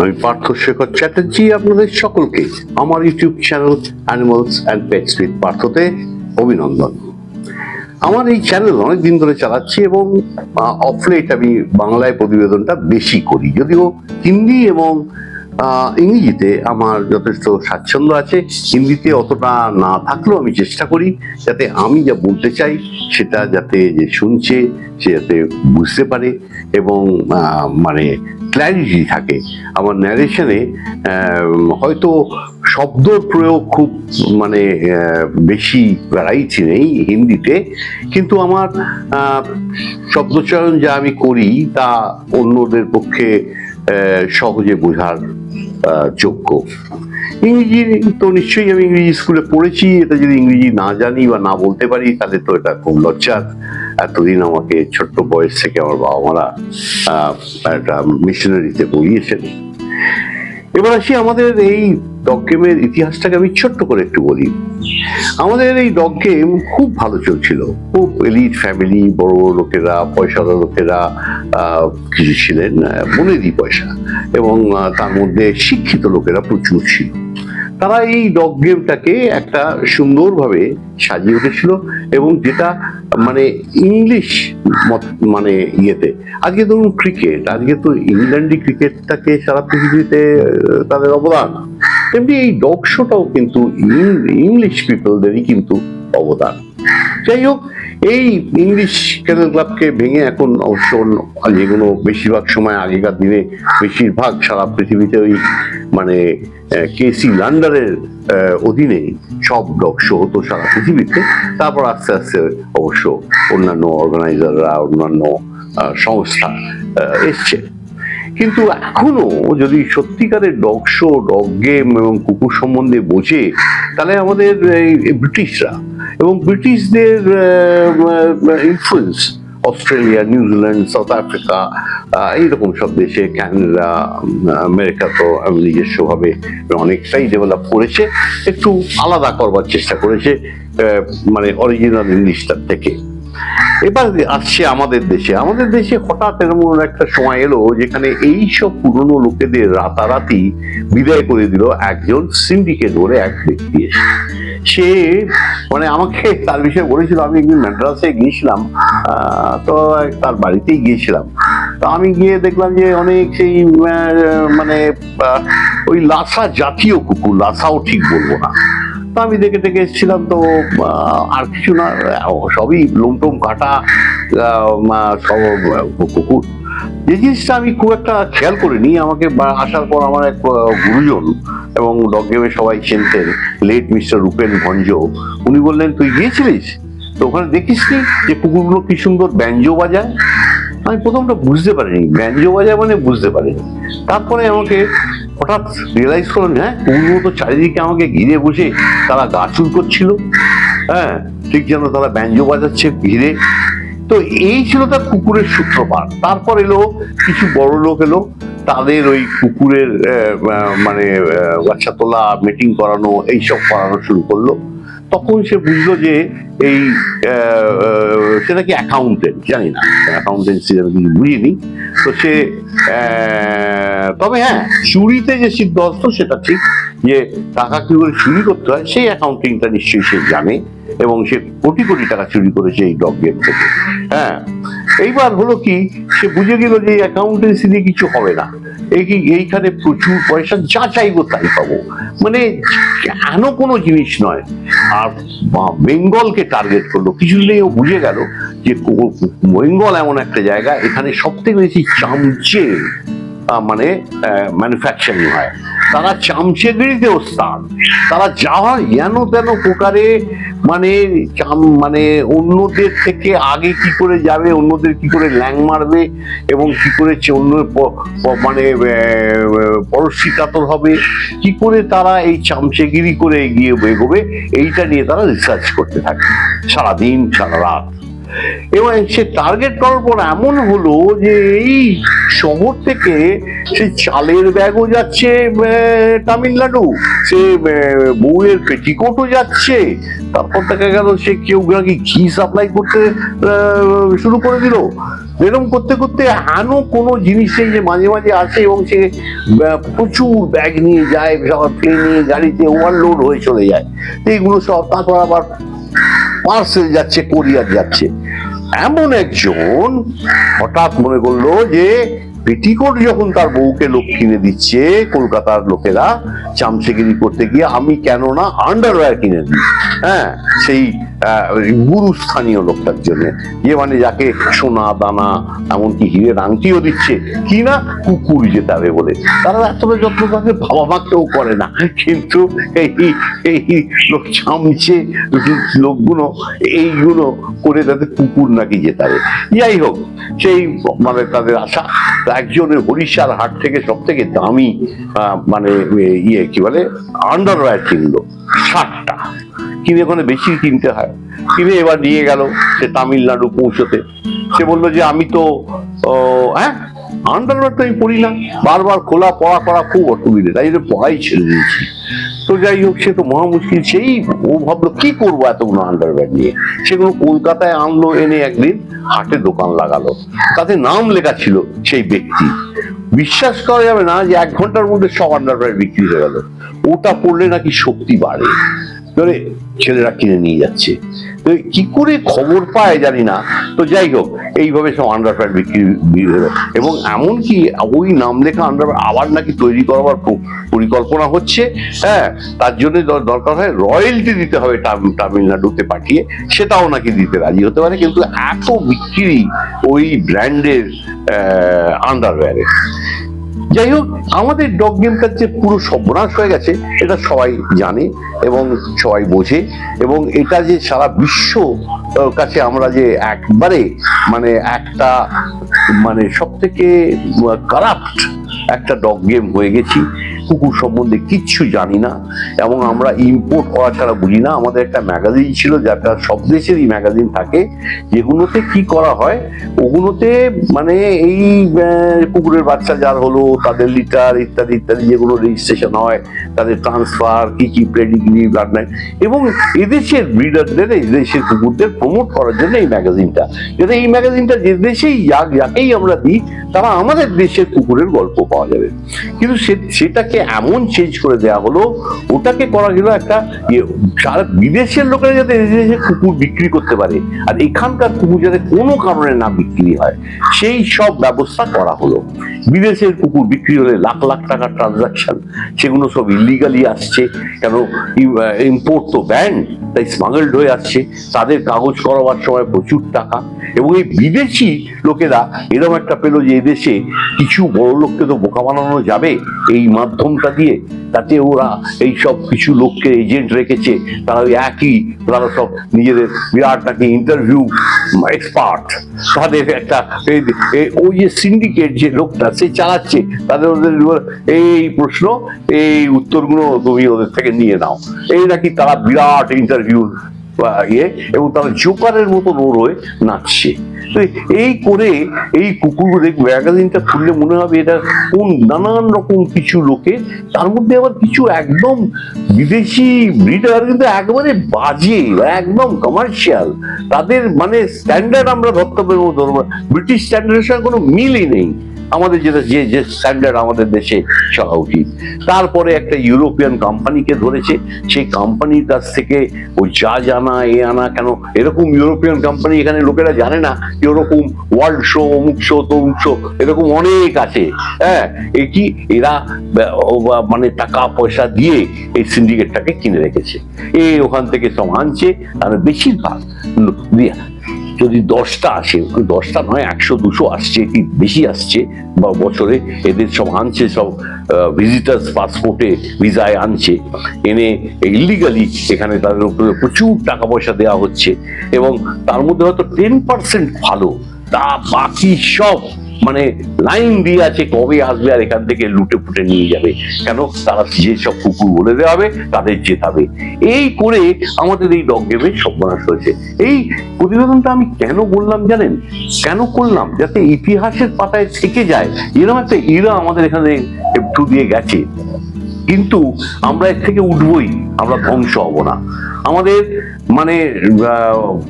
আমি পার্থ শেখর চ্যাটার্জি আপনাদের সকলকে আমার YouTube channel animals and pets with পার্থতে অভিনন্দন। আমার এই চ্যানেল অনেকদিন ধরে চালাচ্ছি এবং অফ লেট আমি বাংলায় প্রতিবেদনটা বেশি করি, যদিও হিন্দি এবং ইংরেজিতে আমার যথেষ্ট স্বাচ্ছন্দ্য আছে। হিন্দিতে অতটা না থাকলেও আমি চেষ্টা করি যাতে আমি যা বলতে চাই সেটা যাতে যে শুনছে সে যাতে বুঝতে পারে এবং মানে ক্ল্যারিটি থাকে। আমার ন্যারেশনে হয়তো শব্দর প্রয়োগ খুব মানে বেশি ভ্যারাইটি নেই হিন্দিতে, কিন্তু আমার শব্দচয়ন যা আমি করি তা অন্যদের পক্ষে সহজে বোঝার যোগ্য। ইংরেজি তো নিশ্চয়ই আমি ইংরেজি স্কুলে পড়েছি, এটা যদি ইংরেজি না জানি বা না বলতে পারি তাহলে তো এটা খুব লজ্জার। এতদিন আমাকে ছোট্ট বয়স থেকে আমার বাবা মারা একটা মিশনারিতে পড়িয়েছেন। এবার আসি আমাদের এই ডগ গেমের ইতিহাসটাকে আমি ছোট্ট করে একটু বলি। আমাদের এই ডগ গেম খুব ভালো চলছিল, খুব এলিট ফ্যামিলি, বড় বড় লোকেরা, পয়সাদার লোকেরা কিছু ছিলেন, বনেদি পয়সা, এবং তার মধ্যে শিক্ষিত লোকেরা প্রচুর ছিল। তারা এই ডগ গেমটাকে একটা সুন্দরভাবে সাজিয়ে উঠেছিল এবং যেটা মানে ইংলিশ মানে ইয়েতে, আজকে ধরুন ক্রিকেট, আজকে তো ইংল্যান্ডি ক্রিকেটটাকে সারা পৃথিবীতে তাদের অবদান, তেমনি এই ডগ শোটাও কিন্তু ইংলিশ পিপলদেরই কিন্তু অবদান। যাই হোক, এই ইংলিশ কেনেল ক্লাবকে ভেঙে এখন অবশ্য যেগুলো বেশিরভাগ সময় আগেকার দিনে বেশিরভাগ সারা পৃথিবীতে ওই মানে কেসি লান্ডারের অধীনে সব ডগ শো হতো সারা পৃথিবীতে। তারপর আস্তে আস্তে অবশ্য অন্যান্য অর্গানাইজাররা, অন্যান্য সংস্থা এসছে। কিন্তু এখনো যদি সত্যিকারের ডগ শো, ডগ গেম এবং কুকুর সম্বন্ধে বোঝে তাহলে আমাদের ব্রিটিশরা এবং ব্রিটিশদের influence Australia, New Zealand, south Africa, এইরকম সব দেশে, ক্যানাডা, আমেরিকা তো নিজস্বভাবে অনেকটাই ডেভেলপ করেছে, একটু আলাদা করবার চেষ্টা করেছে মানে অরিজিনাল ইংলিশটার থেকে। এবার আসছে আমাদের দেশে। আমাদের দেশে হঠাৎ এরকম একটা সময় এলো যেখানে এই সব পুরনো লোকেদের রাতারাতি বিদায় করে দিল একজন সিন্ডিকেট বলে এক ব্যক্তি এসে। সে মানে আমাকে তার বিষয়ে বলেছিল, আমি একদিন ম্যাড্রাসে গিয়েছিলাম, তো তার বাড়িতেই গিয়েছিলাম। তো আমি গিয়ে দেখলাম যে অনেক সেই মানে ওই লাসা জাতীয় কুকুর, লাসাও ঠিক বলবো না, তো আমি দেখে টেকে এসেছিলাম। তো আর কিছু না, সবই লোমটোম কাটা সব কুকুর। যে জিনিসটা আমি খুব একটা খেয়াল করিনি, আমাকে আসার পর আমার এক গুরুজন এবং ডগ গেমে সবাই চিনতেন, লেট মিস্টার রূপেন ভঞ্জ, উনি বললেন, তুই গিয়েছিলিস তো ওখানে দেখিসনি যে কুকুরগুলো কি সুন্দর ব্যঞ্জো বাজায়? আমি প্রথমটা বুঝতে পারিনি, ব্যঞ্জো বাজায় মানে বুঝতে পারিনি। তারপরে আমাকে হঠাৎ রিয়েলাইজ করলাম, হ্যাঁ, কুকুরগুলো তো চারিদিকে আমাকে ঘিরে বসে তারা গা চুল করছিল, হ্যাঁ, ঠিক যেন তারা ব্যঞ্জো বাজাচ্ছে ঘিরে। তো এই ছিল তার কুকুরের সূত্রপাত। তারপর এলো কিছু বড় লোক এলো, তাদের ওই কুকুরের মানে বাচ্চা তোলা, মিটিং করানো, এইসব করানো শুরু করলো। তখন সে বুঝলো যে এই সেটা কি অ্যাকাউন্টেন্ট, জানি না, অ্যাকাউন্টেন্সি আমি কিছু বুঝিনি। তো সে তবে হ্যাঁ, চুরিতে যে সিদ্ধহস্ত সেটা ঠিক, যে টাকা কি করে চুরি করতে হয় সেই অ্যাকাউন্টিংটা নিশ্চয়ই সে জানে, এবং সে কোটি কোটি টাকা চুরি করেছে এই ডগ গেম থেকে। হ্যাঁ, এইবার হলো কি, সে বুঝে গেল যে অ্যাকাউন্টেন্সি দিয়ে কিছু হবে না, এইখানে প্রচুর পয়সা, যা চাইবো তাই পাবো, মানে কেন কোনো জিনিস নয়। আর বেঙ্গলকে টার্গেট করলো। কিছুদিনেই ও বুঝে গেল যে বেঙ্গল এমন একটা জায়গা, এখানে সব থেকে বেশি চামচে মানে ম্যানুফ্যাকচারিং হয়। তারা চামচেগিরিতে ওস্তাদ, তারা যাওয়ার যেন তেন প্রকারে মানে মানে অন্যদের থেকে আগে কি করে যাবে, অন্যদের কি করে ল্যাং মারবে এবং কি করে অন্য মানে পরশ্রী কাতর হবে, কি করে তারা এই চামচেগিরি করে এগিয়ে এগোবে, এইটা নিয়ে তারা রিসার্চ করতে থাকে সারাদিন সারা রাত। এবং সে টার্গেট করার পর এমন হলো যে এই শহর থেকে সে চালের ব্যাগও যাচ্ছে তামিলনাড়ু, সে বউয়ের পেটিকোটও যাচ্ছে, তারপর দেখা গেল সে কেউ নাকি ঘি সাপ্লাই করতে শুরু করে দিল। এরকম করতে করতে হেন কোনো জিনিসে যে মাঝে মাঝে আসে এবং সে প্রচুর ব্যাগ নিয়ে যায়, প্লেনে গাড়িতে ওভারলোড হয়ে চলে যায়, এইগুলো সব। তারপর আবার পার্সেল যাচ্ছে, কোরিয়ার যাচ্ছে। এমন একজন হঠাৎ মনে করলো যে পেটিকোট যখন তার বউকে লোক কিনে দিচ্ছে কলকাতার লোকেরা চামচেগিরি করতে গিয়ে, আমি কেন না আন্ডারওয়্যার কিনে দিই, হ্যাঁ, সেই গুরুস্থানীয় লোকটার জন্য, যে মানে যাকে সোনা দানা এমনকি হিরের আংটিও দিচ্ছে, কি না কুকুর যেতে হবে বলে। তারা এতটা যত্ন তাদের ভাবা ভাগকেও করে না, কিন্তু এই লোক চামচে লোকগুলো এইগুলো করে তাদের কুকুর নাকি যেতে হবে। যাই হোক, সেই মানে তাদের আশা। একজনের হরিশার হাট থেকে সব থেকে দামি মানে কি বলে আন্ডারওয়্যার কিনলো 60টা, কিনে ওখানে বেশি কিনতে হয়, কিনে এবার নিয়ে গেল সে তামিলনাড়ু পৌঁছতে। সে বললো যে আমি তো হ্যাঁ আন্ডারওয়্যার তো আমি পড়ি না, বারবার খোলা পড়া করা খুব অসুবিধে, তাই জন্য পড়াই ছেড়ে দিয়েছি। তো যাই হোক, সে তো মহা মুশকিল। সেই ও ভাবলো কি করবো এতগুলো আন্ডারওয়্যার নিয়ে, সেগুলো কলকাতায় আনলো, এনে একদিন হাটে দোকান লাগালো। তাতে নাম লেখা ছিল সেই ব্যক্তি। বিশ্বাস করা যাবে না যে 1 ঘন্টার মধ্যে সব আন্ডারওয়্যার বিক্রি হয়ে গেল। ওটা পড়লে নাকি শক্তি বাড়ে, ধরে ছেলেরা কিনে নিয়ে যাচ্ছে। তো কি করে খবর পায় জানি না। তো যাই হোক, এইভাবে সব আন্ডারওয়্যার বিক্রি হলো। এবং এমনকি ওই নাম লেখা আন্ডারওয়্যার আবার নাকি তৈরি করবার পরিকল্পনা হচ্ছে। হ্যাঁ, তার জন্য দরকার হয় রয়্যালটি দিতে হবে তামিলনাড়ুতে পাঠিয়ে, সেটাও নাকি দিতে রাজি হতে পারে। কিন্তু এত বিক্রি ওই ব্র্যান্ডের আন্ডারওয়্যারে। যাই হোক, আমাদের ডগ গেমটার যে পুরো সর্বনাশ হয়ে গেছে এটা সবাই জানে এবং সবাই বোঝে। এবং এটা যে সারা বিশ্ব কাছে আমরা যে একবারে মানে একটা মানে সব থেকে কারাপ্ট একটা ডগ গেম হয়ে গেছি, কুকুর সম্বন্ধে কিচ্ছু জানি না এবং আমরা ইম্পোর্ট করা ছাড়া বুঝি না। আমাদের একটা ম্যাগাজিন ছিল, যেটা সব দেশেরই ম্যাগাজিন থাকে, যেগুলোতে কি করা হয়, ওগুলোতে মানে এই কুকুরের বাচ্চা যার হলো তাদের লিটার ইত্যাদি ইত্যাদি যেগুলো রেজিস্ট্রেশন হয়, তাদের ট্রান্সফার, কি কি পেডিগ্রি, ব্লাড লাইন, এবং এদেশের ব্রিডারদের এদেশের কুকুরদের প্রমোট করার জন্য এই ম্যাগাজিনটা। যাতে এই ম্যাগাজিনটা যে দেশেই যাকেই আমরা দিই, তারা আমাদের দেশের কুকুরের গল্প পাওয়া যাবে। কিন্তু সেটাকে এমন চেঞ্জ করে দেওয়া হলো, ওটাকে করা গেল একটা সারা বিদেশের লোকেরা যাতে দেশে কুকুর বিক্রি করতে পারে আর এখানকার কুকুর যাতে কোনো কারণে না বিক্রি হয়, সেই সব ব্যবস্থা করা হলো। বিদেশের কুকুর বিক্রি হলে লাখ লাখ টাকার ট্রানজাকশন, সেগুলো সব ইলিগালি আসছে, কেন ইম্পোর্ট তো ব্যান, তাই স্মাগলড হয়ে আসছে। তাদের কাগজ করাবার সময় প্রচুর টাকা। এবং এই বিদেশি লোকেরা এরকম একটা পেলো যে এদেশে কিছু বড় লোককে তো বোকা বানানো যাবে এই মাধ্যমটা দিয়ে, তাতে ওরা এই সব কিছু লোককে এজেন্ট রেখেছে, তারা ওই একই, তারা সব নিজেদের বিরাট নাকি ইন্টারভিউ এক্সপার্ট, তাদের একটা ওই যে সিন্ডিকেট যে লোকটা সে চালাচ্ছে, তাদের ওদের এই প্রশ্ন এই উত্তরগুলো তুমি ওদের থেকে নিয়ে নাও, এই নাকি তারা বিরাট ইন্টারভিউ এবং তারা জোকারের মতো রোল হয়ে নাচছে। তো এই করে এই কুকুর ম্যাগাজিনটা খুললে মনে হবে এটা কোন নানান রকম কিছু লোকে, তার মধ্যে আবার কিছু একদম বিদেশি ব্রিডার, কিন্তু একেবারে বাজে, একদম কমার্শিয়াল। তাদের মানে স্ট্যান্ডার্ড আমরা ধরতে পারবো, ধরবো ব্রিটিশ স্ট্যান্ডার্ডের সঙ্গে কোনো মিলই নেই আমাদের, যেটা যে স্ট্যান্ডার্ড আমাদের দেশে চলা উচিত। তারপরে একটা ইউরোপিয়ান কোম্পানিকে ধরেছে, সেই কোম্পানির কাছ থেকে ও যা জানা এ আনা, কেন এরকম ইউরোপিয়ান কোম্পানি এখানে লোকেরা জানে না এরকম ওয়ার্ল্ড শো, অমুক শো, তমুক শো, এরকম অনেক আছে। হ্যাঁ, এই কি এরা মানে টাকা পয়সা দিয়ে এই সিন্ডিকেটটাকে কিনে রেখেছে, ওখান থেকে সব আনছে। আর বেশিরভাগ যদি 10টা আসে, 10টা নয় 100-200 আসছে, কি বেশি আসছে বা বছরে, এদের সব আনছে, সব ভিজিটার্স পাসপোর্টে ভিসায় আনছে, এনে ইলিগালি এখানে তাদের উপরে প্রচুর টাকা পয়সা দেওয়া হচ্ছে। এবং তার মধ্যে হয়তো 10% ভালো, তা বাকি সব মানে লাইন দিয়ে আছে কবে আসবে আর এখান থেকে লুটে ফুটে নিয়ে যাবে। কেন? তারা যেসব কুকুর বলে দেওয়া হবে তাদের জেতাবে। এই করে আমাদের এই ডগ গেমের সর্বনাশ হয়েছে। এই প্রতিবেদনটা আমি কেন বললাম জানেন? কেন করলাম? যাতে ইতিহাসের পাতায় থেকে যায় এরকম একটা ইরা আমাদের এখানে একটু দিয়ে গেছে, কিন্তু আমরা এর থেকে উঠবই, আমরা ধ্বংস হব না। আমাদের মানে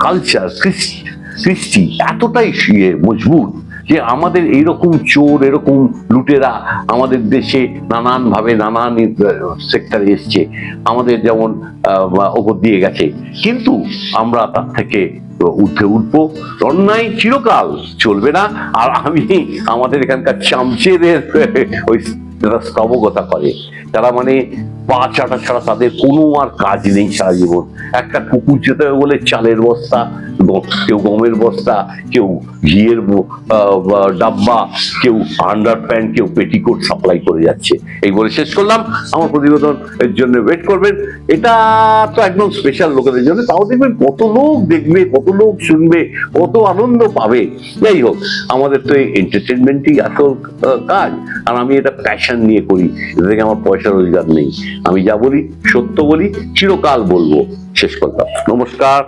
কালচার, সৃষ্টি এতটাই মজবুত যে আমাদের এইরকম চোর, এরকম লুটেরা আমাদের দেশে নানান ভাবে নানান সেক্টরে এসছে, আমাদের যেমন ওপর দিয়ে গেছে, কিন্তু আমরা তার থেকে উঠে উঠবো। অন্যায় চিরকাল চলবে না। আর আমি আমাদের এখানকার চামচেদের ওই স্তবকতা করে, তারা মানে পা চাটা ছাড়া তাদের কোনো আর কাজ নেই সারা জীবন। একটা কুকুর যেতে হবে বলে চালের বস্তা, কেউ গমের বস্তা, কেউ ঘিয়ের ডাব্বা, কেউ আন্ডার প্যান্ট, কেউ পেটিকোট সাপ্লাই করে যাচ্ছে। এই বলে শেষ করলাম। আমার প্রতিবেদন এর জন্য ওয়েট করবেন। এটা তো একদম স্পেশাল লোকেদের জন্য, তাও দেখবেন কত লোক দেখবে, কত লোক শুনবে, কত আনন্দ পাবে। যাই হোক, আমাদের তো এই এন্টারটেনমেন্টই আসল কাজ, আর আমি এটা প্যাশন নিয়ে করি। এটা থেকে আমার পয়সা রোজগার নেই। আমি যা বলি সত্য বলি, চিরকাল বলবো। শেষ করলাম। নমস্কার।